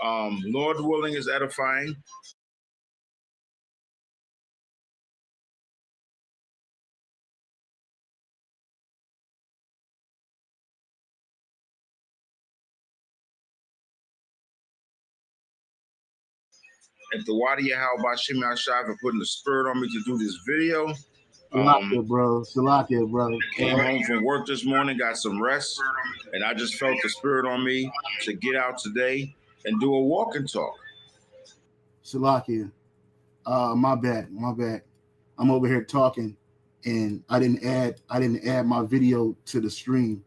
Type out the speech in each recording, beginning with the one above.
Lord willing is edifying. And the YAHAWADAH for putting the spirit on me to do this video. Salakia, bro. Salakia, brother. Came home from work this morning, got some rest, and I just felt the spirit on me to get out today and do a walk and talk. Salakia. My bad. I'm over here talking, and I didn't add my video to the stream.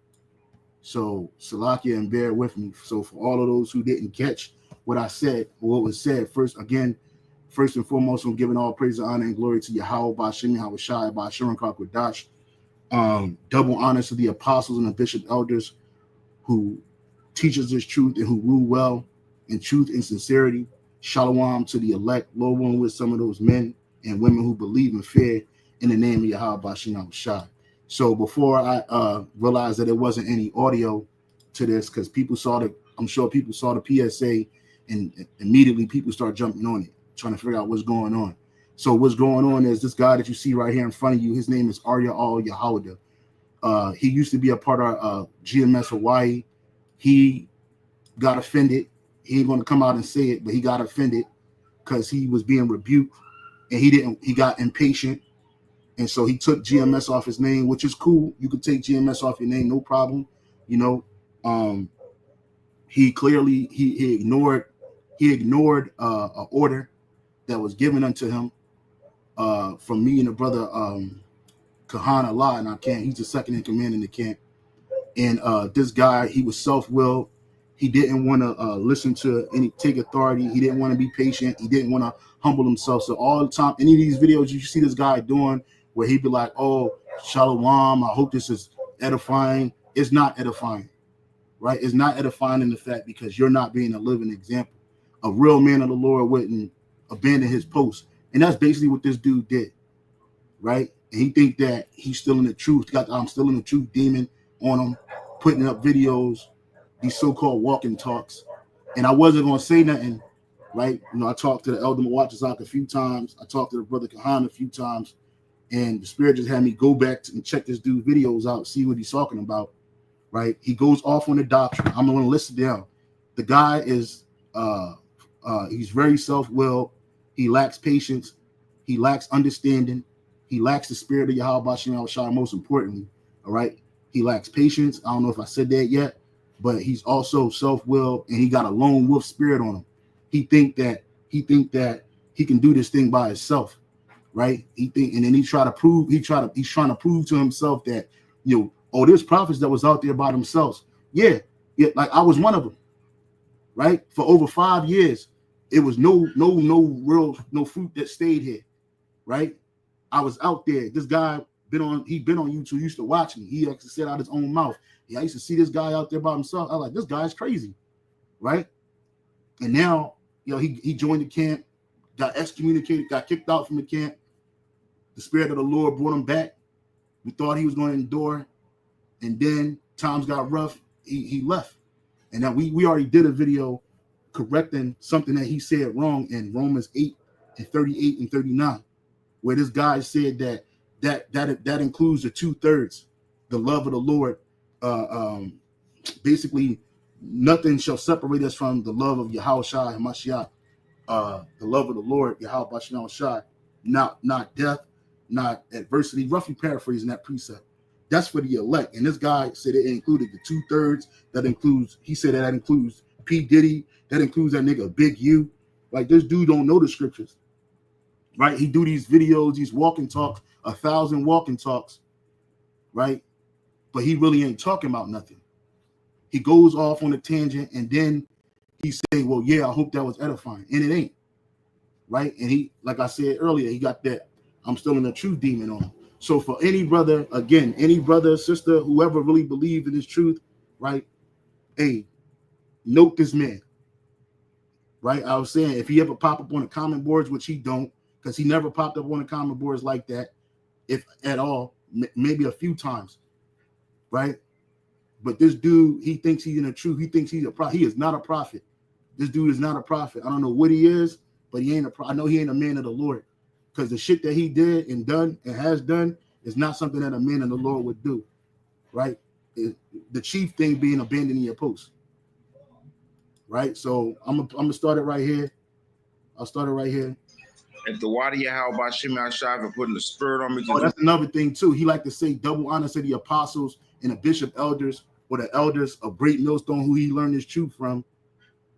So Salakia, and bear with me. So for all of those who didn't catch what I said, or what was said, first and foremost, I'm giving all praise, honor, and glory to Yahweh, Bashim, Hawashai, Basharan Kakwadash. Double honors to the apostles and the bishop elders who teaches this truth and who rule well in truth and sincerity. Shalom to the elect, Lord willing, with some of those men and women who believe and fear in the name of Yahweh, Bashim, Hawashai. So before I realized that there wasn't any audio to this, because I'm sure people saw the PSA, and immediately people start jumping on it, trying to figure out what's going on. So what's going on is this guy that you see right here in front of you. His name is Arya Al Yahawadah. He used to be a part of GMS Hawaii. He got offended. He ain't going to come out and say it, but he got offended because he was being rebuked, and he got impatient. And so he took GMS off his name, which is cool. You could take GMS off your name, no problem. You know, he clearly he ignored an order that was given unto him from me and the brother Kahan Allah in our camp. He's the second in command in the camp. And this guy, he was self-willed. He didn't want to listen to take authority. He didn't want to be patient. He didn't want to humble himself. So all the time, any of these videos you see this guy doing, where he'd be like, "Oh, shalom, I hope this is edifying." It's not edifying, right? It's not edifying in the fact because you're not being a living example. A real man of the Lord wouldn't abandon his post, and that's basically what this dude did, right? And he think that he's still in the truth. I'm still in the truth demon on him, putting up videos, these so-called walking talks. And I wasn't gonna say nothing, right? You know, I talked to the elder Mawatazak a few times. I talked to the brother Kahan a few times. And the spirit just had me go back and check this dude's videos out, see what he's talking about, right? He goes off on the doctrine. I'm going to list it down. The guy is, he's very self-willed. He lacks patience. He lacks understanding. He lacks the spirit of Yahweh Bashim Al-Shah, most importantly, all right? He lacks patience. I don't know if I said that yet, but he's also self-willed, and he got a lone wolf spirit on him. He think that he can do this thing by himself. Right? And then he's trying to prove to himself that, you know, oh, there's prophets that was out there by themselves. Yeah, like I was one of them, right? For over 5 years, it was no fruit that stayed here, right? I was out there. This guy been on YouTube, used to watch me. He actually said out his own mouth. Yeah, I used to see this guy out there by himself. I was like, this guy's crazy, right? And now, you know, he joined the camp, got excommunicated, got kicked out from the camp. The spirit of the Lord brought him back. We thought he was going to endure, and then times got rough. He left, and now we already did a video correcting something that he said wrong in Romans 8:38 and 39, where this guy said that includes the 2/3, the love of the Lord. Basically, nothing shall separate us from the love of Yahweh Shai and Mashiach, the love of the Lord, Yahweh Bashim Shai, not death, not adversity. Roughly paraphrasing that precept. That's for the elect. And this guy said it included the 2/3. He said that includes P. Diddy. That includes that nigga Big U. Like, this dude don't know the scriptures, right? He do these videos, these walking talks, 1,000 walking talks, right? But he really ain't talking about nothing. He goes off on a tangent, and then he say, well, yeah, I hope that was edifying. And it ain't, right? And he, like I said earlier, he got that I'm still in the truth demon on him. So for any brother, again, any brother, sister, whoever really believe in this truth, right? Hey, note this man, right? I was saying, if he ever pop up on the comment boards, which he don't, because he never popped up on the comment boards like that, if at all, maybe a few times, right? But this dude, he thinks he's in the truth. He thinks he's a prophet. He is not a prophet. This dude is not a prophet. I don't know what he is, but he ain't a prophet. I know he ain't a man of the Lord, because the shit that he did and done and has done is not something that a man of the Lord would do, right? The chief thing being abandoning your post, right? So I'm gonna start it right here. I'll start it right here. If the YAHAWADAH SHAMAYAWAN for putting the spirit on me. Oh, that's another thing too. He like to say double honor to the apostles and the bishop elders, or the elders of Great Millstone who he learned his truth from.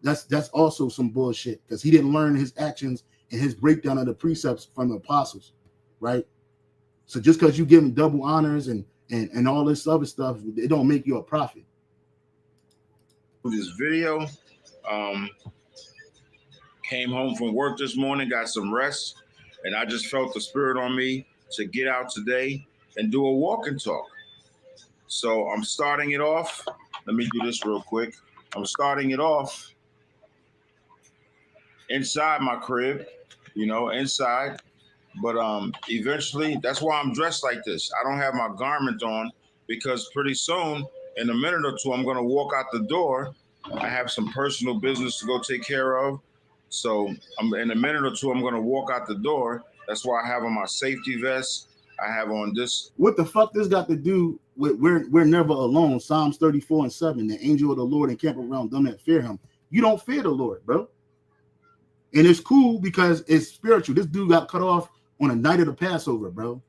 That's also some bullshit, because he didn't learn his actions and his breakdown of the precepts from the apostles, right? So just because you give him double honors and all this other stuff, it don't make you a prophet. This video, came home from work this morning, got some rest, and I just felt the spirit on me to get out today and do a walk and talk. So I'm starting it off. Let me do this real quick. I'm starting it off inside my crib, you know, inside. But eventually, that's why I'm dressed like this. I don't have my garment on, because pretty soon, in a minute or two, I'm going to walk out the door. I have some personal business to go take care of. So in a minute or two, I'm going to walk out the door. That's why I have on my safety vest. I have on this. What the fuck this got to do with we're never alone? Psalms 34:7, the angel of the Lord encamp around them that fear him. You don't fear the Lord, bro. And it's cool because it's spiritual. This dude got cut off on the night of the Passover, bro.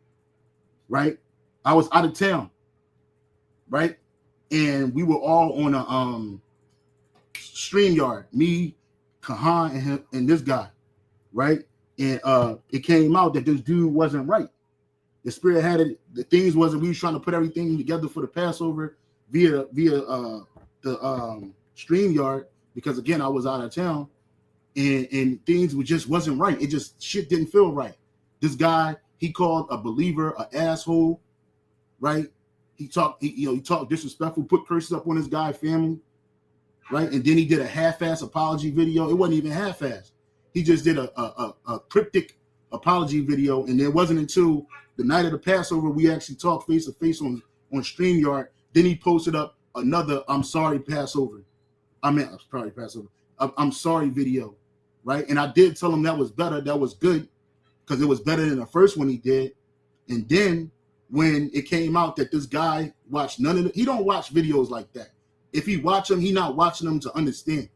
Right? I was out of town, right? And we were all on a StreamYard, me, Kahan, and him, and this guy, right? And it came out that this dude wasn't right. The spirit had it. The things wasn't. We was trying to put everything together for the Passover via the StreamYard, because again I was out of town, and things just wasn't right. It just shit didn't feel right. This guy, he called a believer an asshole, right? He talked disrespectful, put curses up on this guy's family, right? And then he did a half-ass apology video. It wasn't even half-ass. He just did a cryptic apology video, and it wasn't until the night of the Passover we actually talked face to face on StreamYard. Then he posted up another I'm sorry Passover. I'm sorry video, right? And I did tell him that was better, that was good, because it was better than the first one he did. And then when it came out that this guy watched none of it, he don't watch videos like that. If he watch them, he not watching them to understand.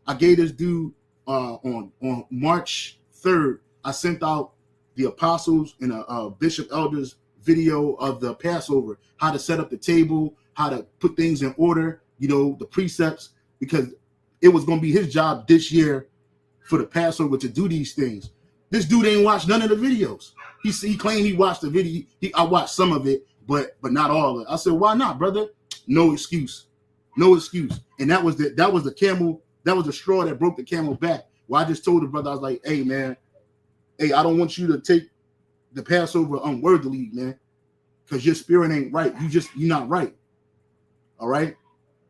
I gave this dude on March 3rd, I sent out the apostles and a bishop elders video of the Passover, how to set up the table, how to put things in order, you know, the precepts, because it was going to be his job this year for the Passover to do these things. This dude ain't watched none of the videos. He claimed he watched the video. I watched some of it, but not all of it. I said, why not, brother? No excuse. No excuse. And that was the camel, that was the straw that broke the camel back. Well, I just told the brother, I was like, hey, man, hey, I don't want you to take the Passover unworthily, man, because your spirit ain't right. You're not right. All right.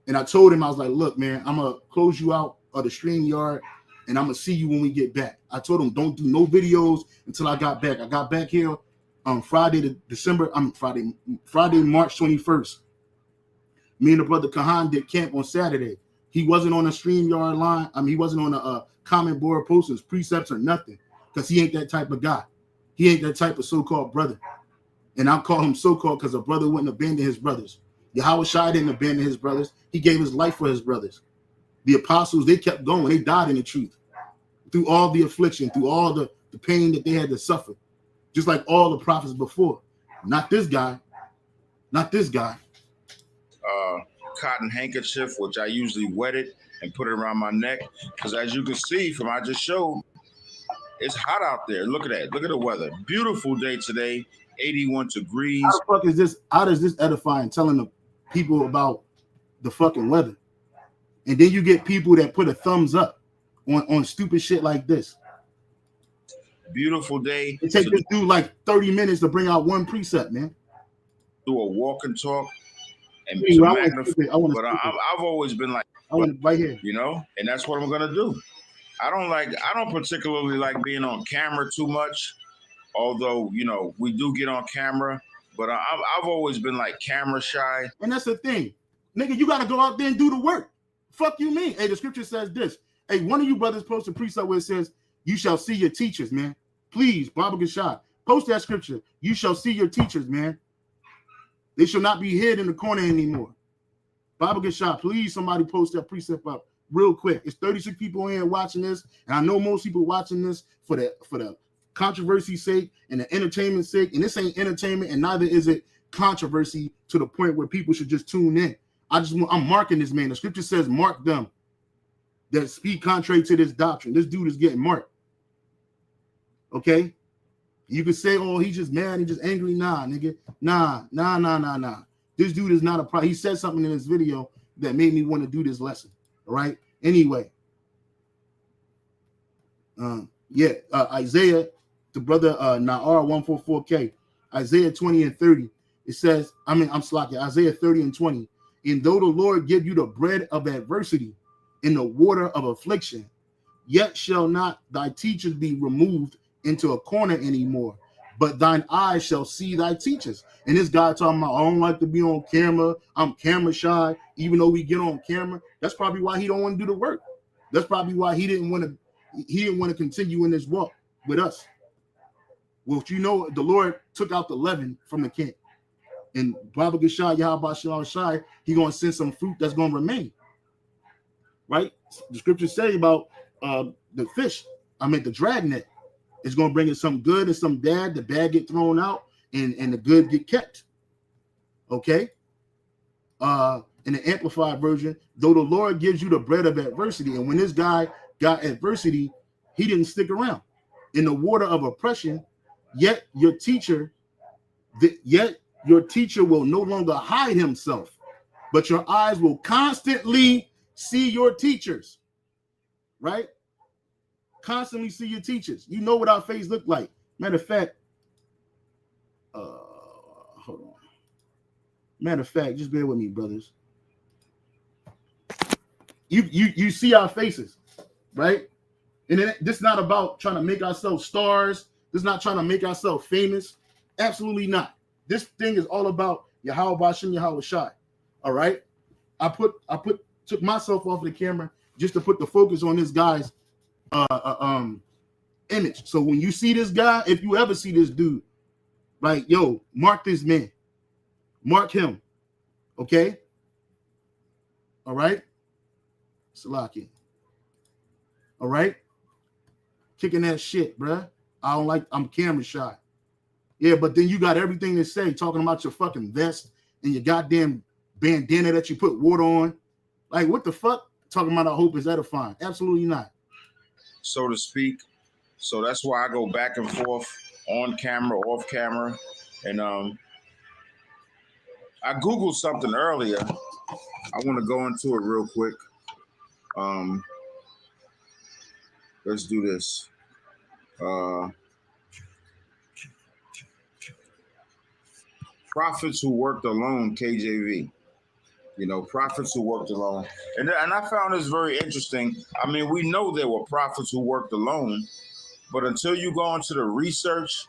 And I told him, I was like, look, man, I'm going to close you out of the StreamYard, and I'm going to see you when we get back. I told him, don't do no videos until I got back. I got back here on Friday, March 21st. Me and the brother Kahan did camp on Saturday. He wasn't on a StreamYard line. I mean, he wasn't on a comment board posting his precepts or nothing, because he ain't that type of guy. He ain't that type of so-called brother. And I call him so-called because a brother wouldn't abandon his brothers. Yahawadah didn't abandon his brothers. He gave his life for his brothers. The apostles, they kept going. They died in the truth through all the affliction, through all the pain that they had to suffer, just like all the prophets before. Not this guy. Not this guy. Cotton handkerchief, which I usually wet it and put it around my neck, because as you can see from I just showed, it's hot out there. Look at that. Look at the weather. Beautiful day today. 81 degrees. How the fuck is this? How does this edify and telling the people about the fucking weather? And then you get people that put a thumbs up on stupid shit like this. Beautiful day. It takes this dude like 30 minutes to bring out one precept, man. Do a walk and talk and Hey, magnify. But I've always been like, I want right here, you know, and that's what I'm gonna do. I don't particularly like being on camera too much, although, you know, we do get on camera, but I've always been like camera shy. And that's the thing, nigga. You got to go out there and do the work. Fuck you mean? Hey, the scripture says this: Hey, one of you brothers post a precept where it says, you shall see your teachers, man. Please, Baba Gashad, post that scripture. You shall see your teachers, man. They shall not be hid in the corner anymore. Baba Gashad, please, somebody post that precept up real quick. It's 36 people in here watching this, and I know most people watching this for the controversy's sake and the entertainment's sake, and this ain't entertainment, and neither is it controversy to the point where people should just tune in. I'm marking this man. The scripture says, mark them that speak contrary to this doctrine. This dude is getting marked. Okay? You could say, oh, he's just mad, he's just angry. Nah, nigga. Nah. This dude is not a problem. He said something in this video that made me want to do this lesson. All right? Anyway. Isaiah, the brother Na'ar 144K, Isaiah 20 and 30. It says, I'm slacking, Isaiah 30 and 20. And though the Lord give you the bread of adversity and the water of affliction, yet shall not thy teachers be removed into a corner anymore, but thine eyes shall see thy teachers. And this guy talking about, I don't like to be on camera. I'm camera shy, even though we get on camera. That's probably why he don't want to do the work. That's probably why he didn't want to continue in this walk with us. Well, you know, the Lord took out the leaven from the camp. And Baba Gashad, Yahawabah, he going to send some fruit that's going to remain. Right? The scriptures say about the fish, the dragnet, is going to bring in some good and some bad. The bad get thrown out and the good get kept. Okay? In the Amplified version, though the Lord gives you the bread of adversity, and when this guy got adversity, he didn't stick around. In the water of oppression, yet your teacher will no longer hide himself, but your eyes will constantly see your teachers. Right? Constantly see your teachers. You know what our face look like. Matter of fact, hold on. Matter of fact, just bear with me, brothers. You see our faces, right? And this is not about trying to make ourselves stars. This is not trying to make ourselves famous. Absolutely not. This thing is all about Yahawah Shem Yahweh Shai. All right. I took myself off of the camera just to put the focus on this guy's image. So when you see this guy, if you ever see this dude, like, yo, mark this man, mark him. Okay. All right. Salaki. All right. Kicking that shit, bruh. I'm camera shy. Yeah, but then you got everything to say, talking about your fucking vest and your goddamn bandana that you put water on. Like, what the fuck? Talking about I hope is edifying. Absolutely not. So to speak. So that's why I go back and forth on camera, off camera. And I Googled something earlier. I want to go into it real quick. Let's do this. Prophets who worked alone, KJV. You know, prophets who worked alone. And I found this very interesting. I mean, we know there were prophets who worked alone, but until you go into the research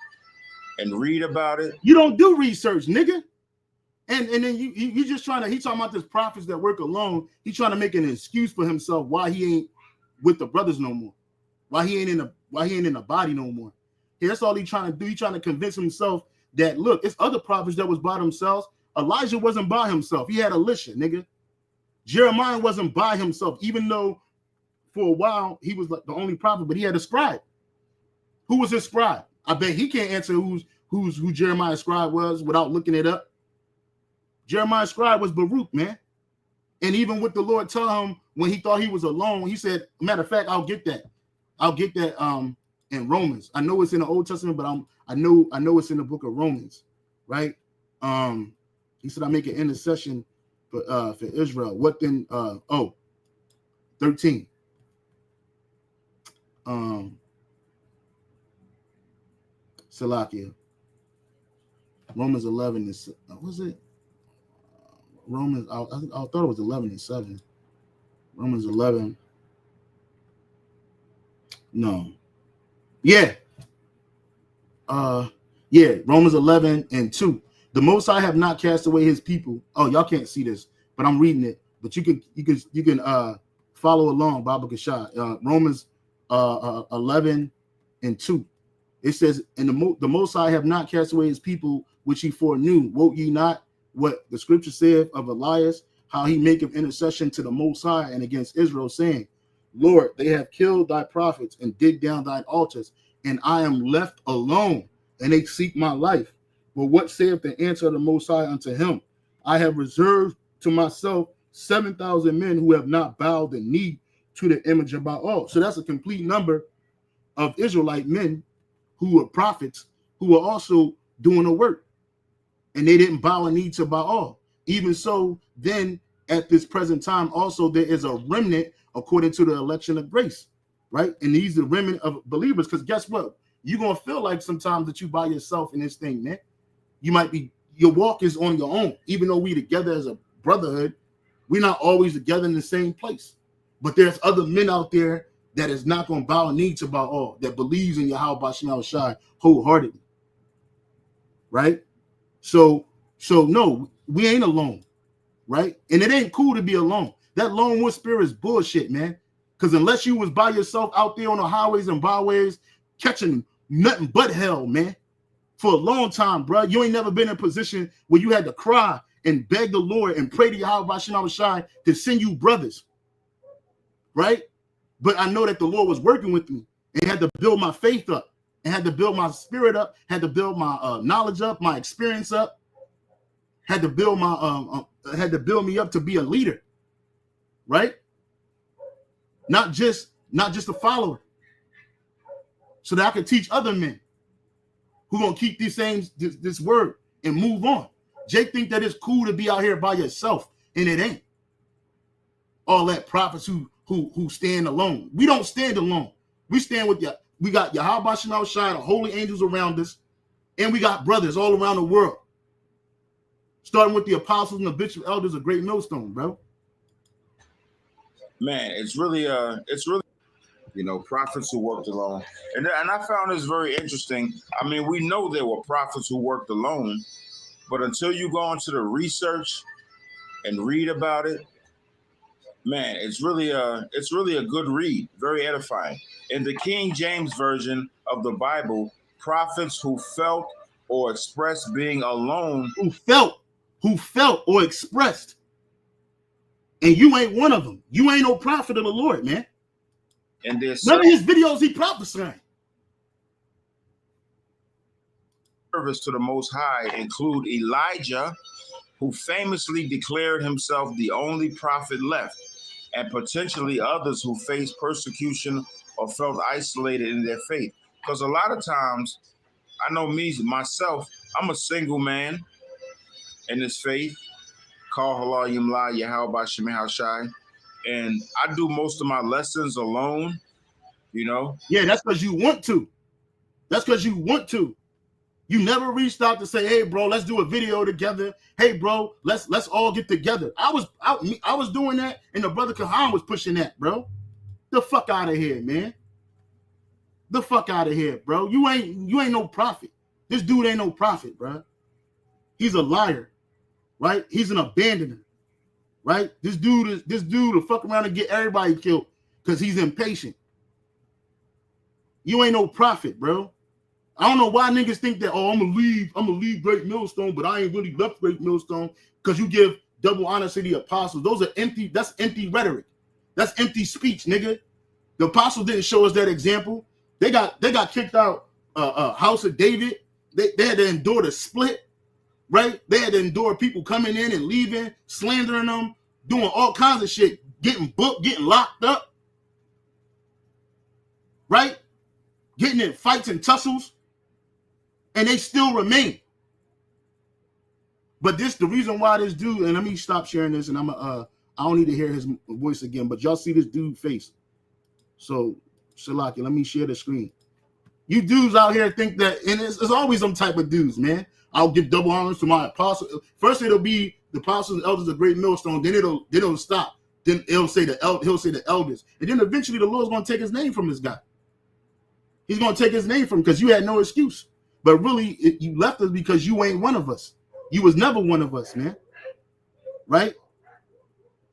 and read about it. You don't do research, nigga. And then you just trying to, he talking about this prophets that work alone. He trying to make an excuse for himself why he ain't with the brothers no more. Why he ain't in the body no more. Yeah, that's all he trying to do. He trying to convince himself that, look, it's other prophets that was by themselves. Elijah wasn't by himself. He had Elisha, nigga. Jeremiah wasn't by himself, even though for a while he was like the only prophet, but he had a scribe. Who was his scribe? I bet he can't answer who Jeremiah's scribe was without looking it up. Jeremiah's scribe was Baruch, man. And even with the Lord telling him when he thought he was alone, he said, matter of fact, I'll get that in Romans. I know it's in the Old Testament, but I know it's in the book of Romans, right? He said, I make an intercession for Israel. What then? 13. Salakia. Romans 11 is, was it? Romans, I thought it was 11 and 7. Romans 11. No. Yeah. Romans 11 and 2. The Most High have not cast away his people. Oh, y'all can't see this, but I'm reading it. But you can follow along, Baba Kashad. Romans 11:2. It says, and the Most High have not cast away his people, which he foreknew. Wote ye not what the scripture saith of Elias, how he maketh intercession to the Most High and against Israel, saying, Lord, they have killed thy prophets and digged down thine altars, and I am left alone, and they seek my life. But what saith the answer of the Most High unto him? I have reserved to myself 7,000 men who have not bowed the knee to the image of Baal. So that's a complete number of Israelite men who were prophets who were also doing the work, and they didn't bow a knee to Baal. Even so, then at this present time also there is a remnant according to the election of grace, right? And these are the remnant of believers, because guess what? You're gonna feel like sometimes that you by yourself in this thing, man. You might be, your walk is on your own. Even though we together as a brotherhood, we're not always together in the same place. But there's other men out there that is not going to bow a knee to Baal, that believes in Yahawah wholeheartedly, right? So no, we ain't alone, right? And it ain't cool to be alone. That lone wolf spirit is bullshit, man. Because unless you was by yourself out there on the highways and byways catching nothing but hell, man, for a long time, bro, you ain't never been in a position where you had to cry and beg the Lord and pray to Yahawah to send you brothers, right? But I know that the Lord was working with me and had to build my faith up and had to build my spirit up, had to build my knowledge up, my experience up, had to build my had to build me up to be a leader, right? Not just a follower, so that I could teach other men who gonna keep this word and move on. Jake think that it's cool to be out here by yourself, and it ain't. All that prophets who stand alone. We don't stand alone. We stand with you. We got Yahawah, the holy angels around us, and we got brothers all around the world. Starting with the apostles and the bishop elders of Great Millstone, bro. Man, it's really prophets who worked alone. And I found this very interesting. I mean, we know there were prophets who worked alone, but until you go into the research and read about it, man, it's really a good read, very edifying. In the King James Version of the Bible, prophets who felt or expressed being alone. Who felt or expressed. And you ain't one of them. You ain't no prophet of the Lord, man. And there's none of his videos he prophesying. Service to the Most High include Elijah, who famously declared himself the only prophet left, and potentially others who faced persecution or felt isolated in their faith. Because a lot of times, I know myself, I'm a single man in this faith, called Yahawah, and I do most of my lessons alone, you know? Yeah, that's because you want to. That's because you want to. You never reached out to say, hey, bro, let's do a video together. Hey, bro, let's all get together. I was doing that, and the brother Kahan was pushing that, bro. The fuck out of here, man. The fuck out of here, bro. You ain't no prophet. This dude ain't no prophet, bro. He's a liar, right? He's an abandoner, right? This dude will fuck around and get everybody killed because he's impatient. You ain't no prophet, bro. I don't know why niggas think that, oh, I'm gonna leave Great Millstone, but I ain't really left Great Millstone, because you give double honor to the apostles. Those are empty, that's empty rhetoric. That's empty speech, nigga. The apostles didn't show us that example. They got kicked out House of David. They had to endure the split, right? They had to endure people coming in and leaving, slandering them, doing all kinds of shit, getting booked, getting locked up, right? Getting in fights and tussles. And they still remain. But the reason why this dude, and let me stop sharing this, and I don't need to hear his voice again, but y'all see this dude face. So, Shalaki, let me share the screen. You dudes out here think that, and it's always some type of dudes, man. I'll give double honors to my apostles. First, it'll be the apostles and elders of Great Millstone. Then it'll stop. Then he'll say the elders, and then eventually the Lord's gonna take his name from this guy. He's gonna take his name from him because you had no excuse. But really, you left us because you ain't one of us. You was never one of us, man. Right?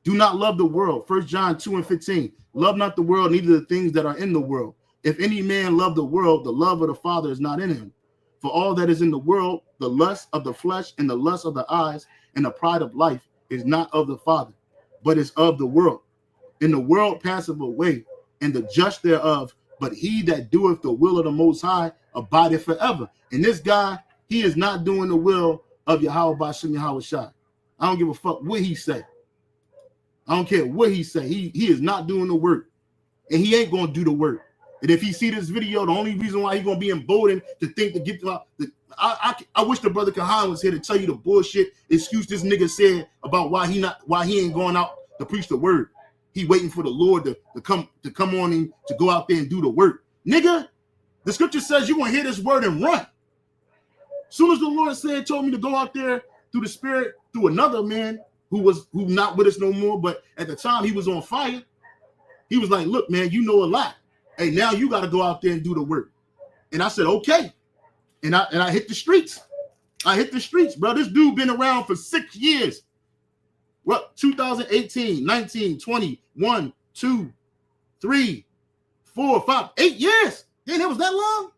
Do not love the world. 1 John 2:15. Love not the world, neither the things that are in the world. If any man love the world, the love of the Father is not in him. For all that is in the world, the lust of the flesh and the lust of the eyes and the pride of life is not of the Father, but is of the world. And the world passeth away, and the just thereof, but he that doeth the will of the Most High abideth forever. And this guy, he is not doing the will of Yahawah Shai. I don't give a fuck what he say. I don't care what he say. He is not doing the work, and he ain't gonna do the work. And if he see this video, the only reason why he gonna be emboldened to think to get I wish the brother Kahan was here to tell you the bullshit excuse this nigga said about why he ain't going out to preach the word. He waiting for the Lord to come on him to go out there and do the work. Nigga, the scripture says you're gonna hear this word and run. As soon as the Lord told me to go out there through the Spirit, through another man who not with us no more, but at the time he was on fire. He was like, look, man, you know a lot. Hey, now you got to go out there and do the work. And I said, okay. And I hit the streets. I hit the streets, bro. This dude been around for 6 years. What? 2018, 19, 20, 1, 2, 3, 4, 5, 8 years. Damn, that was that long?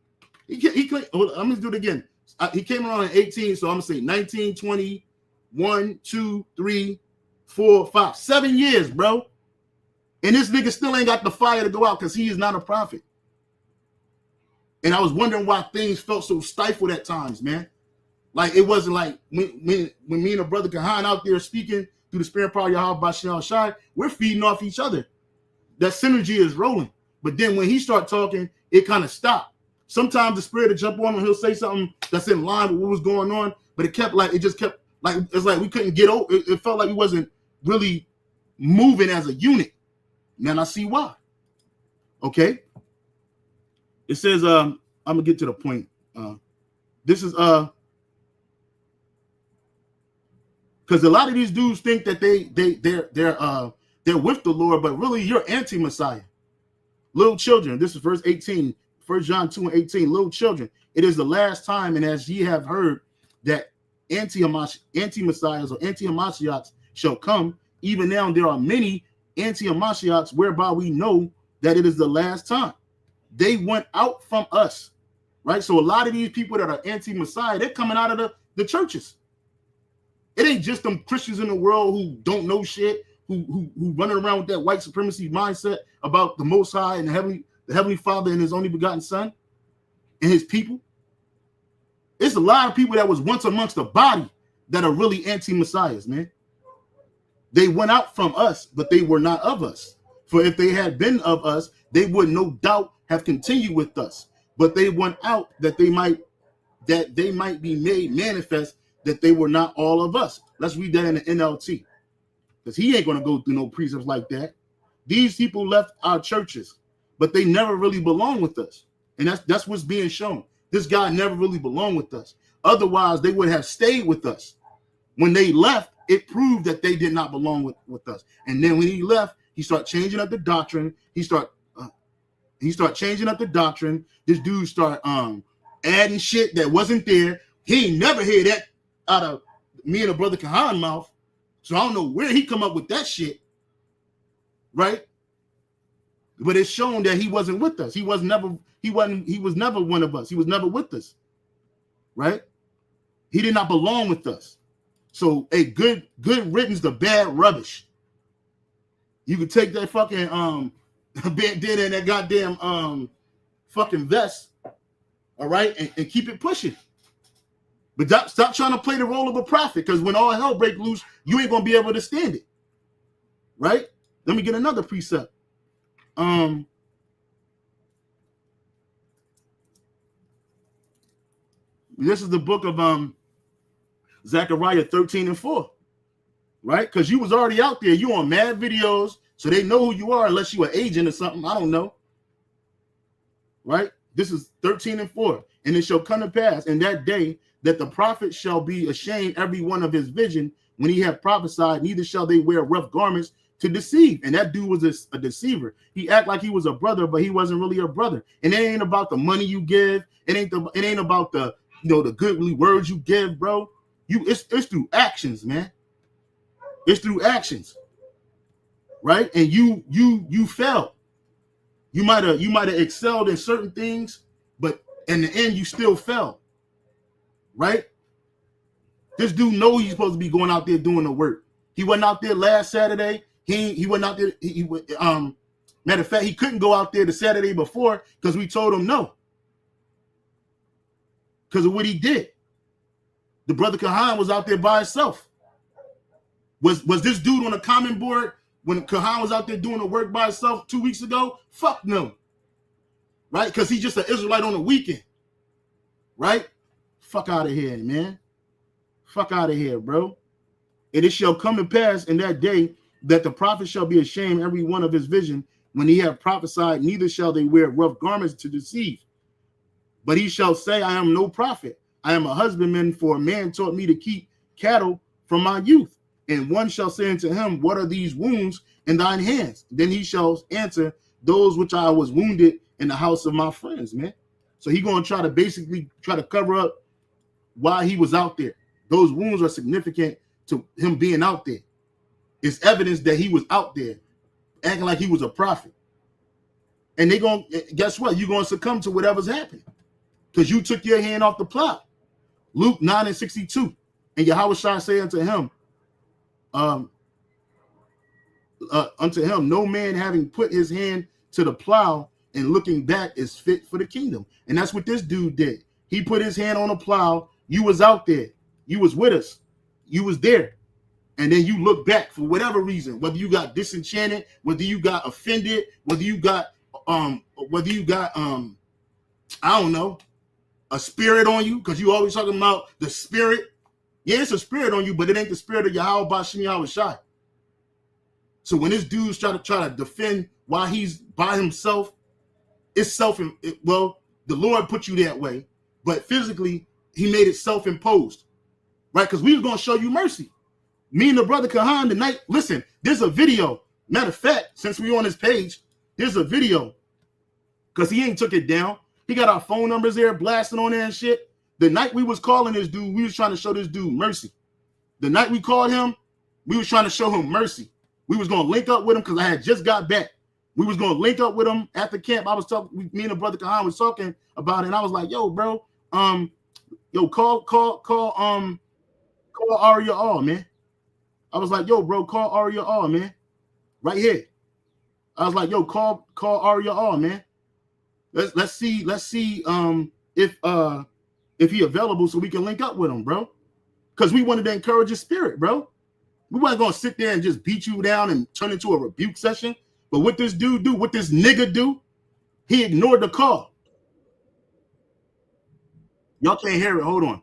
I'm going to do it again. He came around in 18, so I'm going to say 19, 20, 1, 2, 3, 4, 5, 7 years, bro. And this nigga still ain't got the fire to go out because he is not a prophet. And I was wondering why things felt so stifled at times, man. Like it wasn't like when me and a brother Kahan out there speaking through the spirit power of Yahawah Shai, we're feeding off each other. That synergy is rolling. But then when he start talking, it kind of stopped. Sometimes the spirit will jump on him, he'll say something that's in line with what was going on, but it just kept like it's like we couldn't get over. It felt like we wasn't really moving as a unit. Now I see why. Okay. It says, I'm gonna get to the point. This is because a lot of these dudes think that they're with the Lord, but really you're anti-Messiah. Little children, this is verse 18, 1 John 2:18. Little children, it is the last time, and as ye have heard that anti-Messiahs or anti-Hamashiachs shall come, even now there are many anti-Hamashiachs, whereby we know that it is the last time. They went out from us, right? So a lot of these people that are anti-Messiah, they're coming out of the churches. It ain't just them Christians in the world who don't know shit, who running around with that white supremacy mindset about the Most High and the Heavenly Father and His only begotten Son and His people. It's a lot of people that was once amongst the body that are really anti-Messiahs, man. They went out from us, but they were not of us. For if they had been of us, they would no doubt have continued with us. But they went out that they might be made manifest that they were not all of us. Let's read that in the NLT. Because he ain't going to go through no precepts like that. These people left our churches, but they never really belong with us. And that's what's being shown. This guy never really belonged with us. Otherwise, they would have stayed with us. When they left, it proved that they did not belong with us. And then when he left, he started changing up the doctrine. He started changing up the doctrine. This dude started adding shit that wasn't there. He ain't never heard that out of me and a brother Kahan mouth. So I don't know where he come up with that shit. Right? But it's shown that he wasn't with us. He was never one of us. He was never with us. Right? He did not belong with us. So a good riddance to bad rubbish. You could take that fucking bandana and that goddamn fucking vest, all right, and keep it pushing. But stop trying to play the role of a prophet, because when all hell break loose, you ain't gonna be able to stand it. Right? Let me get another precept. This is the book of Zechariah 13:4, right? Because you was already out there. You on mad videos, so they know who you are unless you an agent or something. I don't know. Right? This is 13:4. And it shall come to pass in that day that the prophet shall be ashamed every one of his vision when he have prophesied, neither shall they wear rough garments to deceive. And that dude was a deceiver. He act like he was a brother, but he wasn't really a brother. And it ain't about the money you give. It ain't about the the goodly words you give, bro. It's through actions, man. It's through actions. right? And you fell. You might have excelled in certain things, but in the end you still fell, right? This dude know he's supposed to be going out there doing the work. He wasn't out there last Saturday. He went out there. Matter of fact, he couldn't go out there the Saturday before because we told him no, because of what he did. The brother Kahan was out there by himself. Was this dude on the comment board when Kahan was out there doing the work by himself 2 weeks ago? Fuck no. Right? Because he's just an Israelite on the weekend. Right? Fuck out of here, man. Fuck out of here, bro. And it shall come to pass in that day that the prophet shall be ashamed every one of his vision when he have prophesied, neither shall they wear rough garments to deceive. But he shall say, I am no prophet. I am a husbandman, for a man taught me to keep cattle from my youth. And one shall say unto him, what are these wounds in thine hands? Then he shall answer, those which I was wounded in the house of my friends, man. So he going to try to basically cover up why he was out there. Those wounds are significant to him being out there. It's evidence that he was out there acting like he was a prophet. And they going to, guess what? You're going to succumb to whatever's happening because you took your hand off the plow. Luke 9:62. And Yahawadah say unto him, no man having put his hand to the plow and looking back is fit for the kingdom. And that's what this dude did. He put his hand on the plow. You was out there. You was with us. You was there. And then you look back for whatever reason, whether you got disenchanted, whether you got offended, whether you got I don't know, a spirit on you, because you always talking about the spirit. Yeah, it's a spirit on you, but it ain't the spirit of YAHAWADAH. So when this dude's try to defend why he's by himself, it's well, the Lord put you that way, but physically he made it self-imposed, right? Because we was gonna show you mercy. Me and the brother Kahan tonight. Listen, there's a video. Matter of fact, since we on his page, there's a video because he ain't took it down. He got our phone numbers there, blasting on there and shit. The night we was calling this dude, we was trying to show this dude mercy. The night we called him, we was trying to show him mercy. We was gonna link up with him because I had just got back. We was gonna link up with him at the camp. I was talking. Me and the brother Kahan was talking about it. And I was like, "Yo, bro, call Aria all, man." I was like, "Yo, bro, call Aria all, man, right here." I was like, "Yo, call Aria all, man. Let's see if he available so we can link up with him, bro. Because we wanted to encourage his spirit, bro. We wasn't gonna sit there and just beat you down and turn into a rebuke session. But what this dude do, what this nigga do, he ignored the call. Y'all can't hear it. Hold on.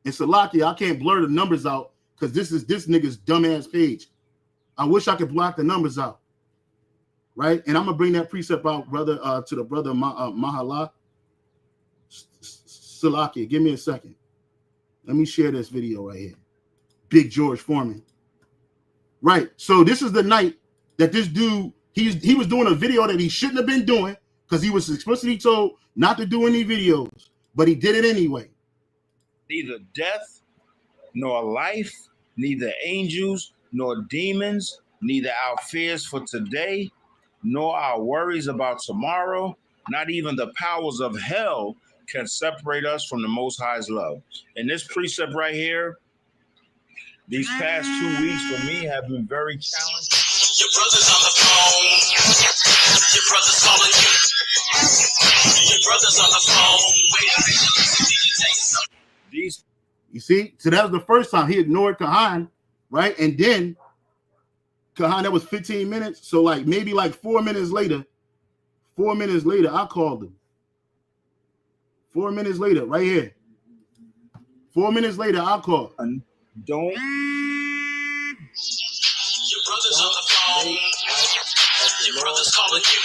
And Salakia, I can't blur the numbers out because this is this nigga's dumbass page. I wish I could block the numbers out. Right? And I'm gonna bring that precept out, brother, to the brother Mahala. Salakia, give me a second. Let me share this video right here. Big George Foreman. Right. So this is the night that this dude, he was doing a video that he shouldn't have been doing because he was explicitly told not to do any videos, but he did it anyway. Neither death nor life, neither angels nor demons, neither our fears for today, nor our worries about tomorrow, not even the powers of hell can separate us from the Most High's love. And this precept right here, these past 2 weeks for me have been very challenging. Your brother's on the phone. Your brother's calling you. Your brother's on the phone. Wait a minute. You see? So that was the first time he ignored Kahan, right? And then Kahan, that was 15 minutes. So like maybe like 4 minutes later, I called him. 4 minutes later, right here. 4 minutes later, I called. Don't. Your brother's on the phone. Your brother's calling you.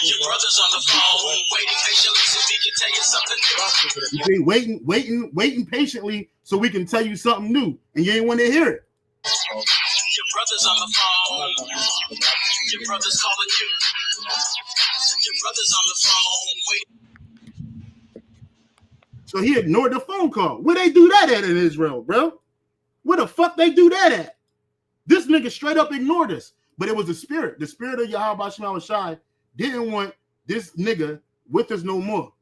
Your brother's on the phone, waiting patiently so we can tell you something new. You see, waiting patiently so we can tell you something new, and you ain't want to hear it. Your brother's on the phone. Your brother's calling you. Your brother's on the phone, waiting. So he ignored the phone call. Where they do that at in Israel, bro? Where the fuck they do that at? This nigga straight up ignored us. But it was the spirit. The spirit of Yahawadah didn't want this nigga with us no more.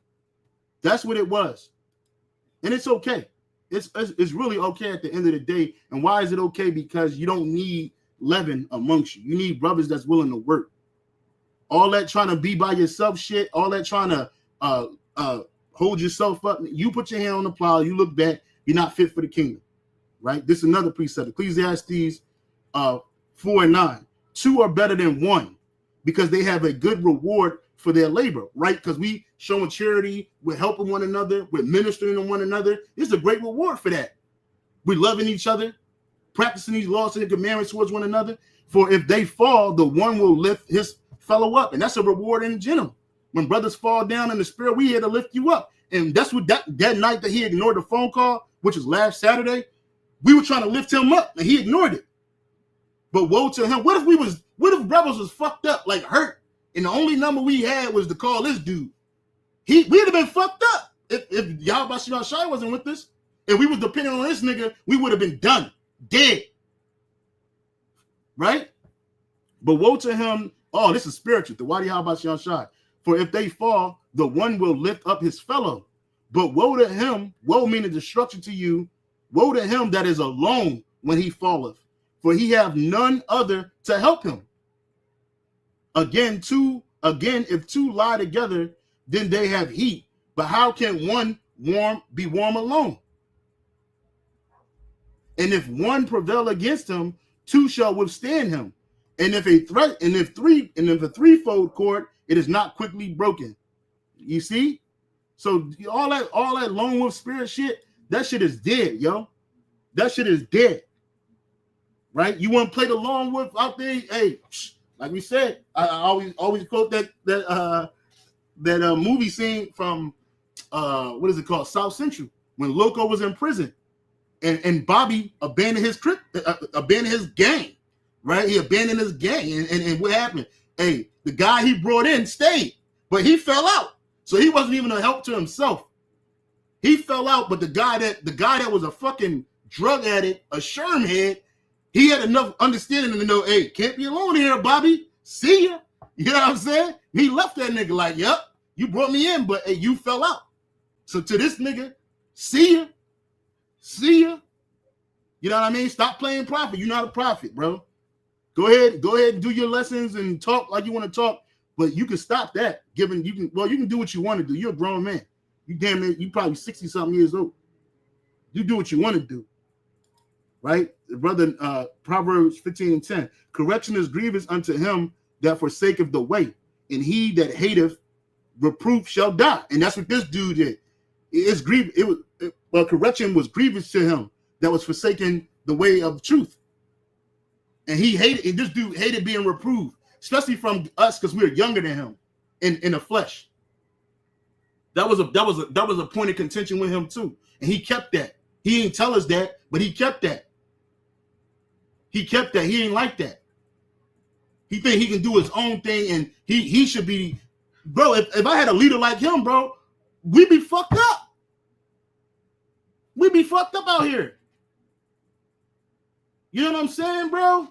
That's what it was. And it's okay. It's really okay at the end of the day. And why is it okay? Because you don't need leaven amongst you. You need brothers that's willing to work. All that trying to be by yourself shit, all that trying to hold yourself up. You put your hand on the plow, you look back, you're not fit for the kingdom. Right? This is another precept. Ecclesiastes 4:9. 2 are better than 1 because they have a good reward for their labor, right? Because we showing charity, we're helping one another, we're ministering to one another. There's a great reward for that. We're loving each other, practicing these laws and commandments towards one another. For if they fall, the one will lift his fellow up, and that's a reward in general. When brothers fall down in the spirit, we here to lift you up. And that's what that night that he ignored the phone call, which was last Saturday, we were trying to lift him up, and he ignored it. But woe to him. What if brothers was fucked up, like hurt, and the only number we had was to call this dude? We'd have been fucked up if Yahawadah wasn't with us. If we was depending on this nigga, we would have been done, dead. Right? But woe to him. Oh, this is spiritual. The why Yahawadah. For if they fall, the one will lift up his fellow. But woe to him, woe meaning destruction to you, woe to him that is alone when he falleth. For he have none other to help him. Again, if two lie together, then they have heat. But how can one be warm alone? And if one prevail against him, two shall withstand him. And if a threefold cord, it is not quickly broken. You see? So all that lone wolf spirit shit, that shit is dead, yo. That shit is dead. Right? You want to play the lone wolf out there? Hey, like we said, I always quote that movie scene from what is it called? South Central, when Loco was in prison, and Bobby abandoned his gang. Right? He abandoned his gang, and what happened? Hey, the guy he brought in stayed, but he fell out, so he wasn't even a help to himself. He fell out, but the guy that was a fucking drug addict, a sherm head, he had enough understanding to know, hey, can't be alone here, Bobby. See ya. You know what I'm saying? He left that nigga like, yep, you brought me in, but hey, you fell out. So to this nigga, see ya. See ya. You know what I mean? Stop playing prophet. You're not a prophet, bro. Go ahead and do your lessons and talk like you want to talk, but you can stop that. You can do what you want to do. You're a grown man. You damn it, you probably 60-something years old. You do what you want to do. Right? Brother, Proverbs 15:10. Correction is grievous unto him that forsaketh the way, and he that hateth reproof shall die. And that's what this dude did. Correction was grievous to him that was forsaking the way of truth. And this dude hated being reproved, especially from us because we were younger than him in the flesh. That was a point of contention with him too. And he kept that. He didn't tell us that, but he kept that. He kept that. He ain't like that. He think he can do his own thing, and he should be, bro. If I had a leader like him, bro, we'd be fucked up. We'd be fucked up out here. You know what I'm saying, bro?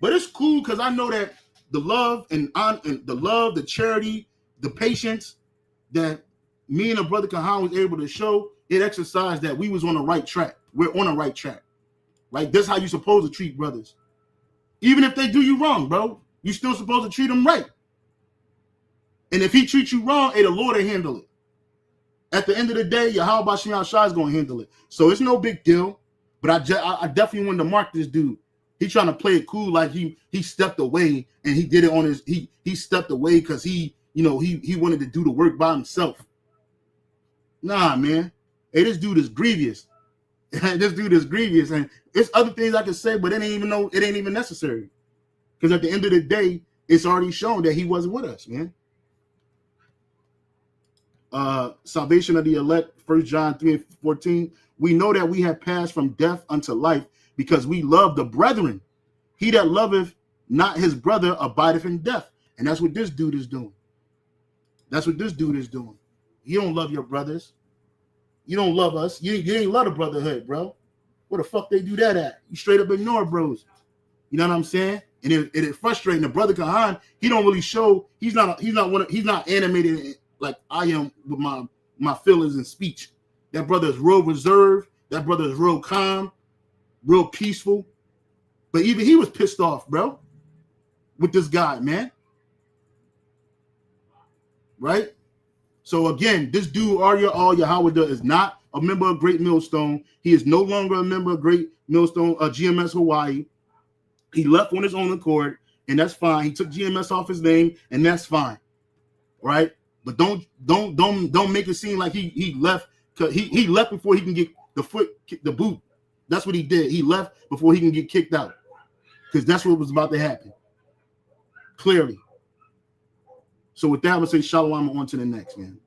But it's cool because I know that the love and the love, the charity, the patience that me and a brother Kahan was able to show, it exercised that we was on the right track. We're on the right track. Right? That's how you're supposed to treat brothers. Even if they do you wrong, bro, you're still supposed to treat them right. And if he treats you wrong, the Lord will handle it. At the end of the day, Yahawadah is going to handle it. So it's no big deal. But I definitely wanted to mark this dude. He trying to play it cool like he stepped away and he did it on his he stepped away because he wanted to do the work by himself. Nah, man. Hey, this dude is grievous. This dude is grievous, and it's other things I can say, but it ain't even necessary. Because at the end of the day, it's already shown that he wasn't with us, man. Salvation of the elect, 1 John 3:14. We know that we have passed from death unto life because we love the brethren. He that loveth not his brother abideth in death. And that's what this dude is doing. That's what this dude is doing. You don't love your brothers. You don't love us. You ain't love the brotherhood, bro. Where the fuck they do that at? You straight up ignore bros. You know what I'm saying? And it frustrating. The brother Kahan, he don't really show. He's not animated like I am with my feelings and speech. That brother is real reserved. That brother is real calm, real peaceful. But even he was pissed off, bro, with this guy, man. Right? So again, this dude YAHAWADAH is not a member of Great Millstone. He is no longer a member of Great Millstone, GMS Hawaii. He left on his own accord, and that's fine. He took GMS off his name, and that's fine, right? But don't make it seem like he left because he left before he can get the boot. That's what he did. He left before he can get kicked out because that's what was about to happen. Clearly. So with that, I'm gonna say shalom on to the next, man.